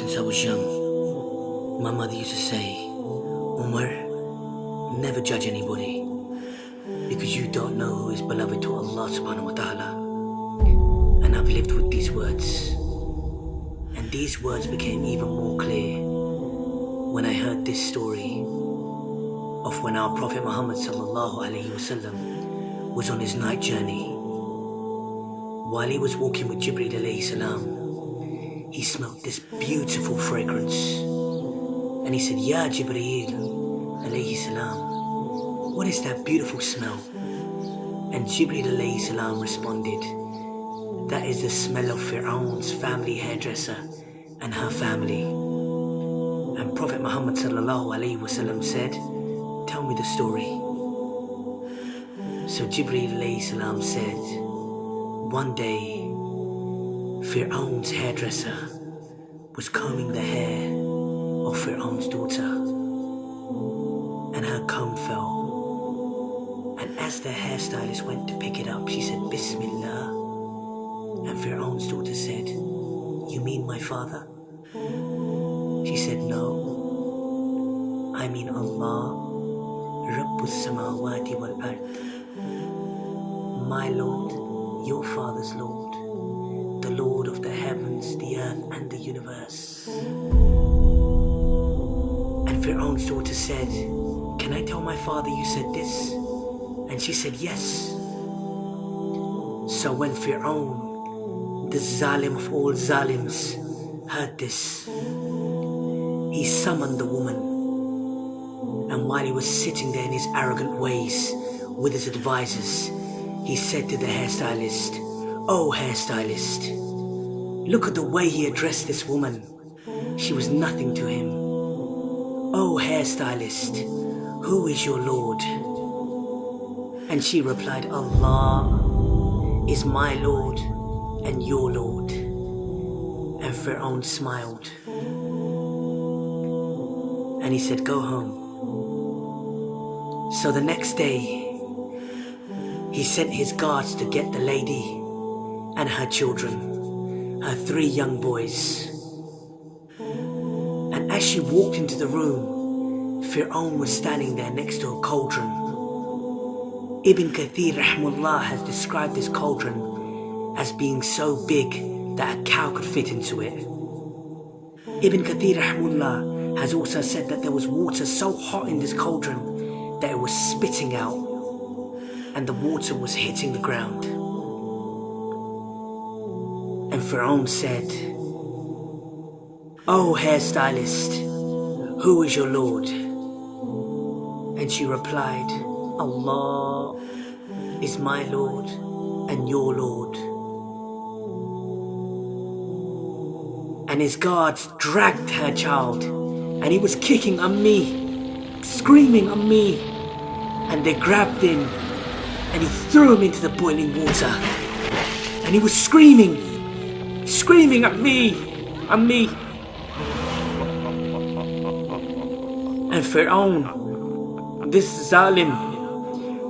Since I was young, my mother used to say, Umar, never judge anybody, because you don't know who is beloved to Allah subhanahu wa ta'ala. And I've lived with these words. And these words became even more clear when I heard this story of when our Prophet Muhammad sallallahu alaihi wasallam was on his night journey. While he was walking with Jibreel alayhi salam, he smelled this beautiful fragrance. And he said, Ya Jibreel alayhi salam, what is that beautiful smell? And Jibreel alayhi salam responded, that is the smell of Firon's family hairdresser and her family. And Prophet Muhammad sallallahu alaihi wasallam said, tell me the story. So Jibreel alayhi salam said, one day Firon's hairdresser was combing the hair of Firon's daughter, and her comb fell. And as the hairstylist went to pick it up, she said, Bismillah. And Firon's daughter said, you mean my father? She said, no, I mean Allah, Rabbus Samawati wal Ard, my Lord, your father's Lord, the Lord of the heavens, the earth and the universe. And Firon's daughter said, can I tell my father you said this? And she said, yes. So when Firon, the Zalim of all Zalims, heard this, he summoned the woman. And while he was sitting there in his arrogant ways with his advisors, he said to the hairstylist, oh hairstylist, look at the way he addressed this woman. She was nothing to him. Oh hairstylist, who is your Lord? And she replied, Allah is my Lord and your Lord. And Firon smiled. And he said, go home. So the next day, he sent his guards to get the lady and her children, her 3 young boys. And as she walked into the room, Firon was standing there next to a cauldron. Ibn Kathir rahmullah has described this cauldron as being so big that a cow could fit into it. Ibn Kathir rahmullah has also said that there was water so hot in this cauldron that it was spitting out, and the water was hitting the ground. And Firon said, oh hairstylist, who is your Lord? And she replied, Allah is my Lord and your Lord. And his guards dragged her child, and he was kicking on me, screaming on me, and they grabbed him and he threw him into the boiling water, and he was screaming at me. And Firon, this Zalim,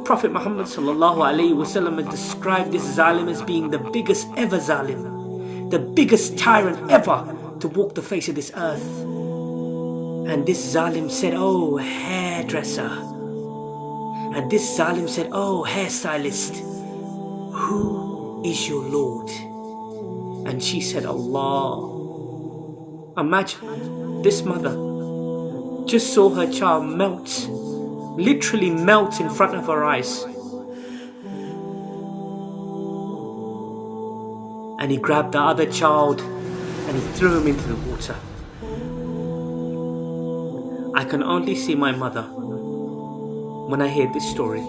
Prophet Muhammad sallallahu alaihi wasallam has described this Zalim as being the biggest ever Zalim, the biggest tyrant ever to walk the face of this earth. And this Zalim said, oh hairdresser. And this Zalim said, oh hairstylist, who is your Lord? And she said, Allah. Imagine, this mother just saw her child melt, literally melt in front of her eyes. And he grabbed the other child and he threw him into the water. I can only see my mother when I hear this story.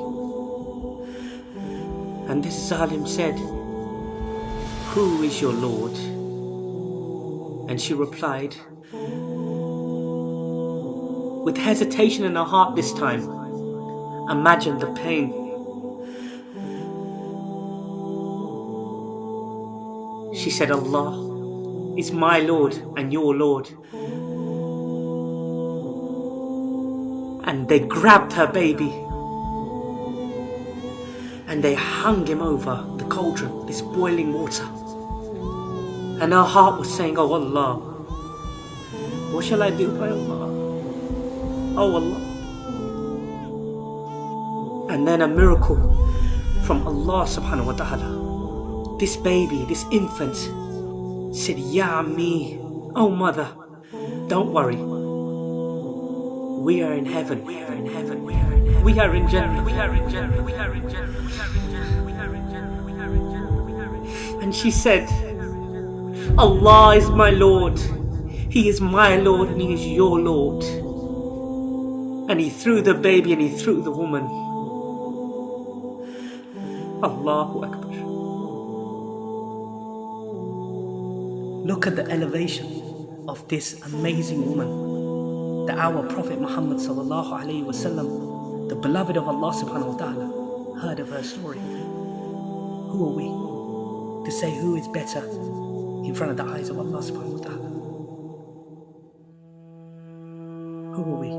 And this Zalim said, who is your Lord? And she replied, with hesitation in her heart this time, imagine the pain. She said, Allah is my Lord and your Lord. And they grabbed her baby and they hung him over the cauldron, this boiling water. And her heart was saying, oh Allah, What shall I do, by Allah? Oh Allah. And then a miracle from Allah subhanahu wa ta'ala. This baby, this infant said, Ya Ammi, oh mother, don't worry. We are in heaven. We are in heaven. We are in heaven. We are in Jannah. We are in Jannah. We are in Jannah. We are in Jannah. We are in Jannah. We are in Jannah. We are in Jannah. And she said, Allah is my Lord. He is my Lord and He is your Lord. And He threw the baby and He threw the woman. Allahu Akbar. Look at the elevation of this amazing woman, that our Prophet Muhammad sallallahu alaihi wasallam, the beloved of Allah subhanahu wa ta'ala, heard of her story. Who are we to say who is better in front of the eyes of Allah subhanahu wa ta'ala? Who are we?